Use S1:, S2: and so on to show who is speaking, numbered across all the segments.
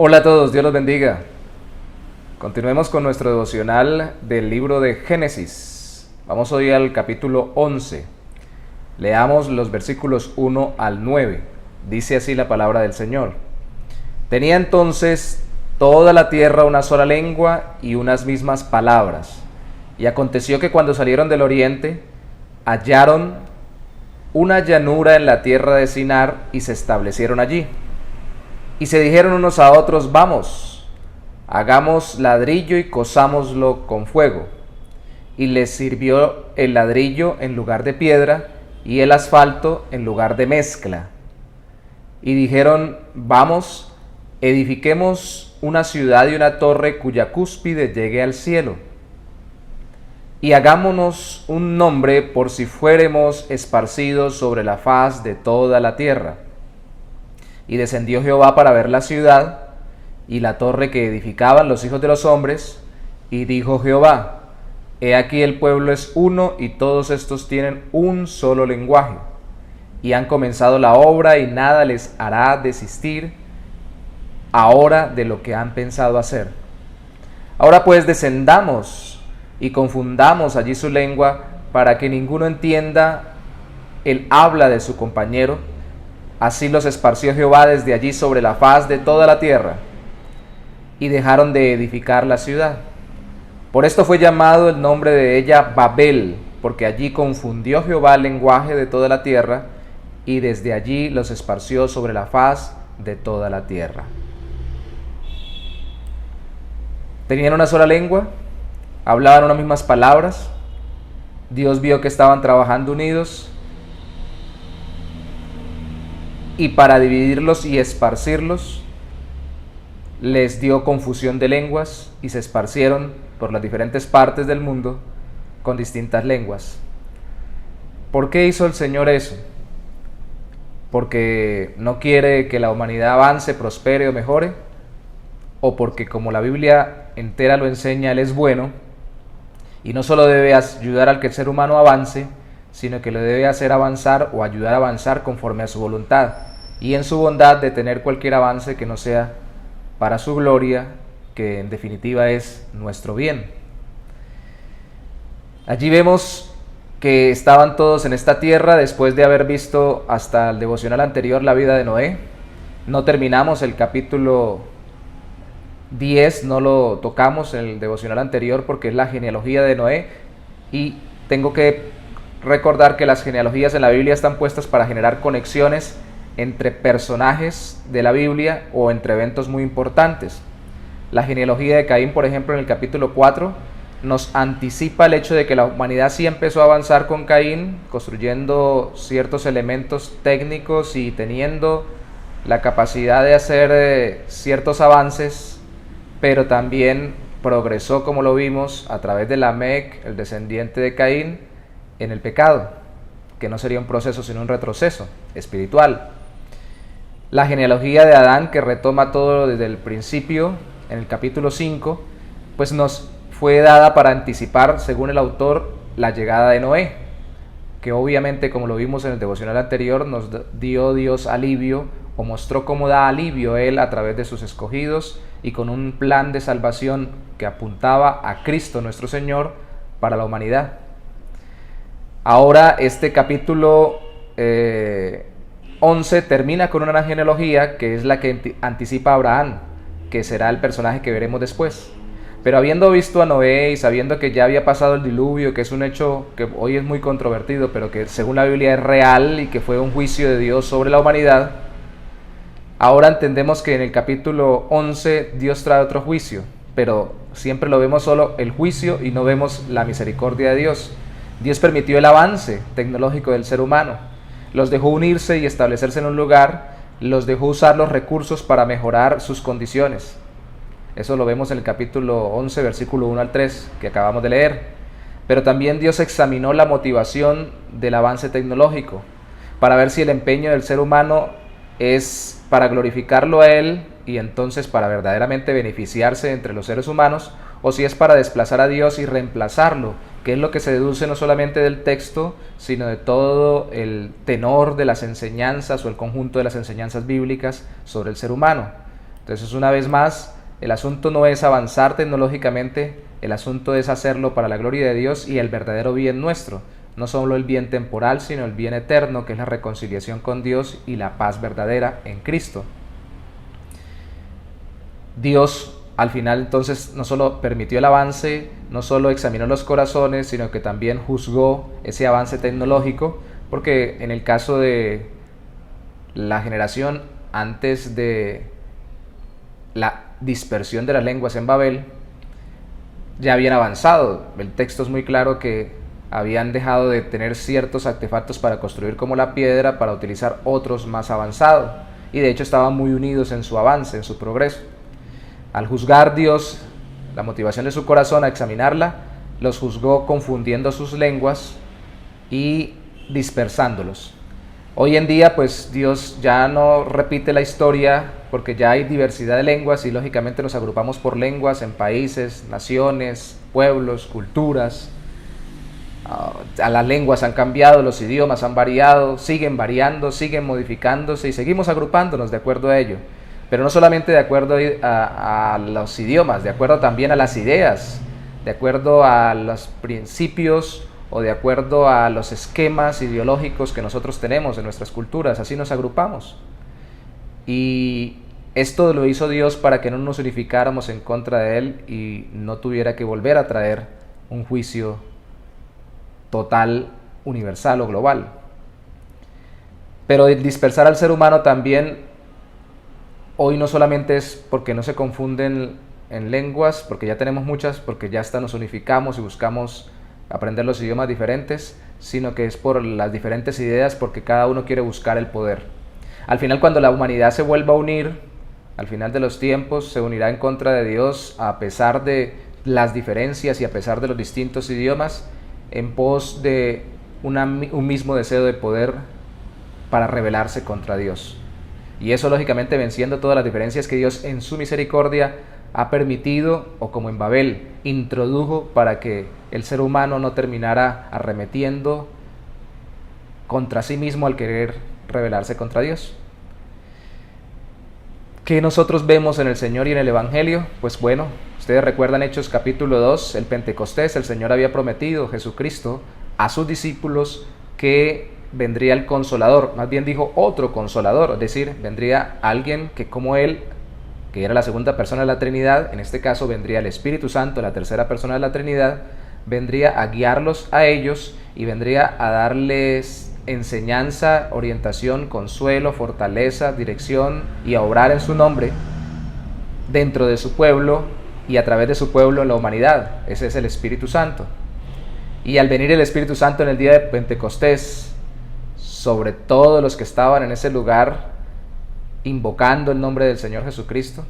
S1: Hola a todos, Dios los bendiga. Continuemos con nuestro devocional del libro de Génesis. Vamos hoy al capítulo 11. Leamos los versículos 1 al 9. Dice así la palabra del Señor. Tenía entonces toda la tierra una sola lengua y unas mismas palabras. Y aconteció que cuando salieron del oriente, hallaron una llanura en la tierra de Sinar y se establecieron allí. Y se dijeron unos a otros, vamos, hagamos ladrillo y cosámoslo con fuego. Y les sirvió el ladrillo en lugar de piedra y el asfalto en lugar de mezcla. Y dijeron, vamos, edifiquemos una ciudad y una torre cuya cúspide llegue al cielo. Y hagámonos un nombre por si fuéremos esparcidos sobre la faz de toda la tierra. Y descendió Jehová para ver la ciudad y la torre que edificaban los hijos de los hombres, y dijo Jehová, he aquí el pueblo es uno y todos estos tienen un solo lenguaje, y han comenzado la obra y nada les hará desistir ahora de lo que han pensado hacer. Ahora pues descendamos y confundamos allí su lengua para que ninguno entienda el habla de su compañero. Así los esparció Jehová desde allí sobre la faz de toda la tierra, y dejaron de edificar la ciudad. Por esto fue llamado el nombre de ella Babel, porque allí confundió Jehová el lenguaje de toda la tierra, y desde allí los esparció sobre la faz de toda la tierra. Tenían una sola lengua, hablaban unas mismas palabras. Dios vio que estaban trabajando unidos, y para dividirlos y esparcirlos, les dio confusión de lenguas y se esparcieron por las diferentes partes del mundo con distintas lenguas. ¿Por qué hizo el Señor eso? ¿Porque no quiere que la humanidad avance, prospere o mejore? ¿O porque, como la Biblia entera lo enseña, Él es bueno y no solo debe ayudar al que el ser humano avance, sino que lo debe hacer avanzar o ayudar a avanzar conforme a su voluntad y en su bondad de tener cualquier avance que no sea para su gloria, que en definitiva es nuestro bien? Allí vemos que estaban todos en esta tierra después de haber visto hasta el devocional anterior la vida de Noé. No terminamos el capítulo 10, no lo tocamos en el devocional anterior porque es la genealogía de Noé, y tengo que recordar que las genealogías en la Biblia están puestas para generar conexiones entre personajes de la Biblia o entre eventos muy importantes. La genealogía de Caín, por ejemplo, en el capítulo 4, nos anticipa el hecho de que la humanidad sí empezó a avanzar con Caín, construyendo ciertos elementos técnicos y teniendo la capacidad de hacer ciertos avances, pero también progresó, como lo vimos, a través de Lamec, el descendiente de Caín, en el pecado, que no sería un proceso sino un retroceso espiritual. La genealogía de Adán, que retoma todo desde el principio, en el capítulo 5, pues nos fue dada para anticipar, según el autor, la llegada de Noé, que obviamente, como lo vimos en el devocional anterior, nos dio Dios alivio, o mostró cómo da alivio Él a través de sus escogidos, y con un plan de salvación que apuntaba a Cristo nuestro Señor para la humanidad. Ahora este capítulo 11 termina con una genealogía que es la que anticipa a Abraham, que será el personaje que veremos después. Pero habiendo visto a Noé y sabiendo que ya había pasado el diluvio, que es un hecho que hoy es muy controvertido, pero que según la Biblia es real y que fue un juicio de Dios sobre la humanidad, ahora entendemos que en el capítulo 11 Dios trae otro juicio, pero siempre lo vemos solo el juicio y no vemos la misericordia de Dios. Dios permitió el avance tecnológico del ser humano, los dejó unirse y establecerse en un lugar, los dejó usar los recursos para mejorar sus condiciones. Eso lo vemos en el capítulo 11, versículo 1 al 3, que acabamos de leer. Pero también Dios examinó la motivación del avance tecnológico, para ver si el empeño del ser humano es para glorificarlo a Él y entonces para verdaderamente beneficiarse entre los seres humanos, o si es para desplazar a Dios y reemplazarlo, que es lo que se deduce no solamente del texto, sino de todo el tenor de las enseñanzas o el conjunto de las enseñanzas bíblicas sobre el ser humano. Entonces, una vez más, el asunto no es avanzar tecnológicamente, el asunto es hacerlo para la gloria de Dios y el verdadero bien nuestro. No solo el bien temporal, sino el bien eterno, que es la reconciliación con Dios y la paz verdadera en Cristo. Dios al final entonces no solo permitió el avance, no solo examinó los corazones, sino que también juzgó ese avance tecnológico, porque en el caso de la generación antes de la dispersión de las lenguas en Babel, ya habían avanzado. El texto es muy claro que habían dejado de tener ciertos artefactos para construir como la piedra para utilizar otros más avanzados, y de hecho estaban muy unidos en su avance, en su progreso. Al juzgar Dios la motivación de su corazón, a examinarla, los juzgó confundiendo sus lenguas y dispersándolos. Hoy en día pues Dios ya no repite la historia porque ya hay diversidad de lenguas y lógicamente nos agrupamos por lenguas en países, naciones, pueblos, culturas. Las lenguas han cambiado, los idiomas han variado, siguen variando, siguen modificándose y seguimos agrupándonos de acuerdo a ello. Pero no solamente de acuerdo a los idiomas, de acuerdo también a las ideas, de acuerdo a los principios o de acuerdo a los esquemas ideológicos que nosotros tenemos en nuestras culturas, así nos agrupamos. Y esto lo hizo Dios para que no nos unificáramos en contra de Él y no tuviera que volver a traer un juicio total, universal o global. Pero dispersar al ser humano también hoy no solamente es porque no se confunden en lenguas, porque ya tenemos muchas, porque ya hasta nos unificamos y buscamos aprender los idiomas diferentes, sino que es por las diferentes ideas, porque cada uno quiere buscar el poder. Al final, cuando la humanidad se vuelva a unir, al final de los tiempos, se unirá en contra de Dios a pesar de las diferencias y a pesar de los distintos idiomas, en pos de un mismo deseo de poder para rebelarse contra Dios. Y eso lógicamente venciendo todas las diferencias que Dios en su misericordia ha permitido, o como en Babel, introdujo para que el ser humano no terminara arremetiendo contra sí mismo al querer rebelarse contra Dios. ¿Qué nosotros vemos en el Señor y en el Evangelio? Pues bueno, ustedes recuerdan Hechos capítulo 2, el Pentecostés, el Señor había prometido, Jesucristo, a sus discípulos que vendría el Consolador, más bien dijo otro Consolador, es decir, vendría alguien que como Él, que era la segunda persona de la Trinidad, en este caso vendría el Espíritu Santo, la tercera persona de la Trinidad, vendría a guiarlos a ellos y vendría a darles enseñanza, orientación, consuelo, fortaleza, dirección y a obrar en su nombre dentro de su pueblo y a través de su pueblo en la humanidad. Ese es el Espíritu Santo. Y al venir el Espíritu Santo en el día de Pentecostés sobre todos los que estaban en ese lugar invocando el nombre del Señor Jesucristo,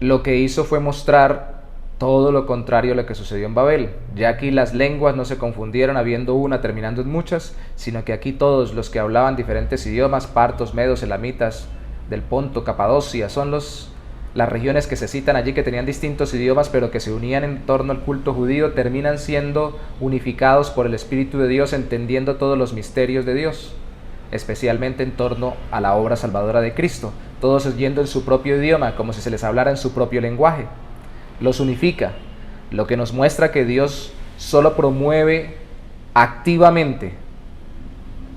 S1: lo que hizo fue mostrar todo lo contrario a lo que sucedió en Babel. Ya aquí las lenguas no se confundieron habiendo una terminando en muchas, sino que aquí todos los que hablaban diferentes idiomas, partos, medos, elamitas, del Ponto, Capadocia, son las regiones que se citan allí que tenían distintos idiomas pero que se unían en torno al culto judío, terminan siendo unificados por el Espíritu de Dios, entendiendo todos los misterios de Dios, especialmente en torno a la obra salvadora de Cristo, todos yendo en su propio idioma, como si se les hablara en su propio lenguaje. Los unifica, lo que nos muestra que Dios solo promueve activamente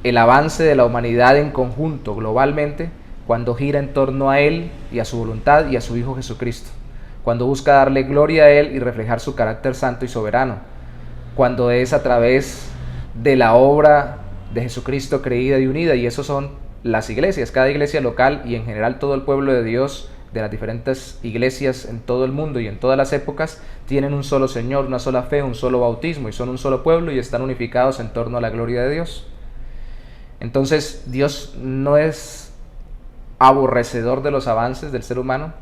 S1: el avance de la humanidad en conjunto, globalmente, cuando gira en torno a Él y a su voluntad y a su Hijo Jesucristo, cuando busca darle gloria a Él y reflejar su carácter santo y soberano, cuando es a través de la obra de Jesucristo creída y unida, y eso son las iglesias, cada iglesia local y en general todo el pueblo de Dios de las diferentes iglesias en todo el mundo y en todas las épocas tienen un solo Señor, una sola fe, un solo bautismo y son un solo pueblo y están unificados en torno a la gloria de Dios. Entonces Dios no es aborrecedor de los avances del ser humano,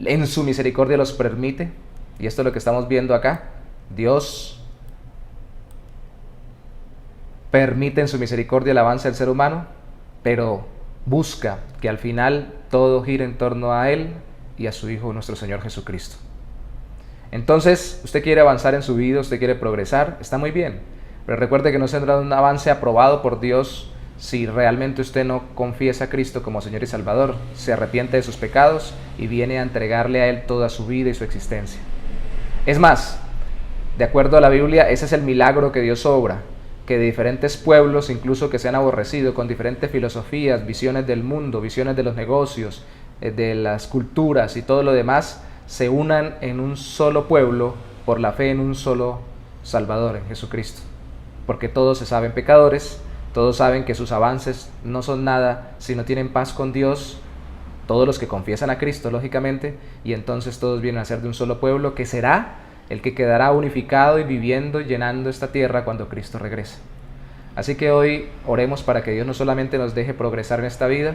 S1: en su misericordia los permite, y esto es lo que estamos viendo acá. Dios permite en su misericordia el avance del ser humano, pero busca que al final todo gire en torno a Él y a su Hijo, nuestro Señor Jesucristo. Entonces, usted quiere avanzar en su vida, usted quiere progresar, está muy bien, pero recuerde que no será un avance aprobado por Dios si realmente usted no confiesa a Cristo como Señor y Salvador, se arrepiente de sus pecados y viene a entregarle a Él toda su vida y su existencia. Es más, de acuerdo a la Biblia, ese es el milagro que Dios obra, que de diferentes pueblos, incluso que se han aborrecido, con diferentes filosofías, visiones del mundo, visiones de los negocios, de las culturas y todo lo demás, se unan en un solo pueblo por la fe en un solo Salvador, en Jesucristo. Porque todos se saben pecadores, todos saben que sus avances no son nada si no tienen paz con Dios, todos los que confiesan a Cristo, lógicamente, y entonces todos vienen a ser de un solo pueblo que será el que quedará unificado y viviendo y llenando esta tierra cuando Cristo regrese. Así que hoy oremos para que Dios no solamente nos deje progresar en esta vida,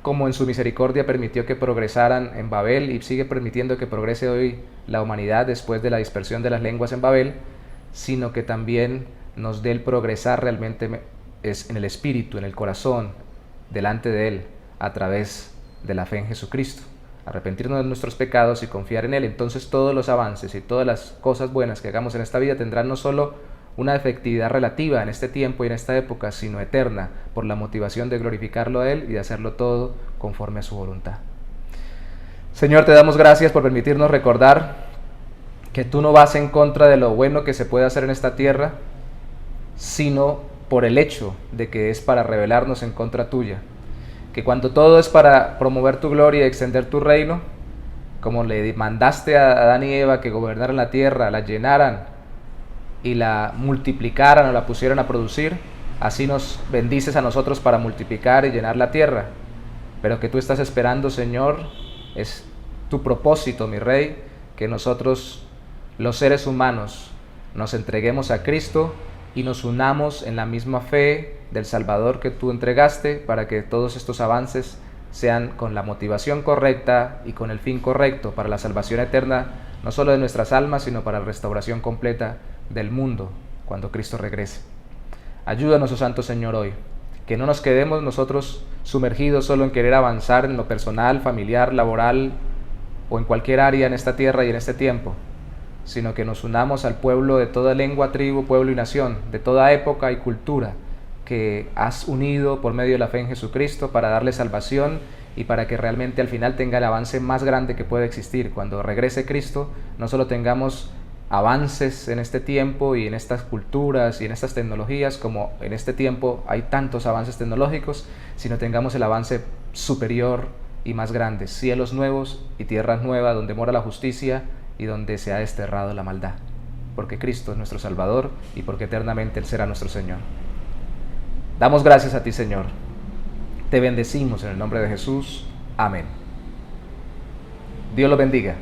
S1: como en su misericordia permitió que progresaran en Babel y sigue permitiendo que progrese hoy la humanidad después de la dispersión de las lenguas en Babel, sino que también nos dé el progresar realmente en el espíritu, en el corazón, delante de Él, a través de la fe en Jesucristo. Arrepentirnos de nuestros pecados y confiar en Él. Entonces todos los avances y todas las cosas buenas que hagamos en esta vida tendrán no solo una efectividad relativa en este tiempo y en esta época, sino eterna, por la motivación de glorificarlo a Él y de hacerlo todo conforme a su voluntad. Señor, te damos gracias por permitirnos recordar que tú no vas en contra de lo bueno que se puede hacer en esta tierra, sino por el hecho de que es para rebelarnos en contra tuya. Que cuando todo es para promover tu gloria y extender tu reino, como le mandaste a Adán y Eva que gobernaran la tierra, la llenaran y la multiplicaran o la pusieran a producir, así nos bendices a nosotros para multiplicar y llenar la tierra. Pero que tú estás esperando, Señor, es tu propósito, mi Rey, que nosotros, los seres humanos, nos entreguemos a Cristo y nos unamos en la misma fe del Salvador que tú entregaste, para que todos estos avances sean con la motivación correcta y con el fin correcto para la salvación eterna, no solo de nuestras almas, sino para la restauración completa del mundo cuando Cristo regrese. Ayúdanos, oh Santo Señor, hoy, que no nos quedemos nosotros sumergidos solo en querer avanzar en lo personal, familiar, laboral o en cualquier área en esta tierra y en este tiempo, sino que nos unamos al pueblo de toda lengua, tribu, pueblo y nación, de toda época y cultura, que has unido por medio de la fe en Jesucristo para darle salvación y para que realmente al final tenga el avance más grande que puede existir. Cuando regrese Cristo, no solo tengamos avances en este tiempo y en estas culturas y en estas tecnologías, como en este tiempo hay tantos avances tecnológicos, sino tengamos el avance superior y más grande, cielos nuevos y tierras nuevas donde mora la justicia y donde se ha desterrado la maldad, porque Cristo es nuestro Salvador y porque eternamente Él será nuestro Señor. Damos gracias a ti, Señor. Te bendecimos en el nombre de Jesús. Amén. Dios los bendiga.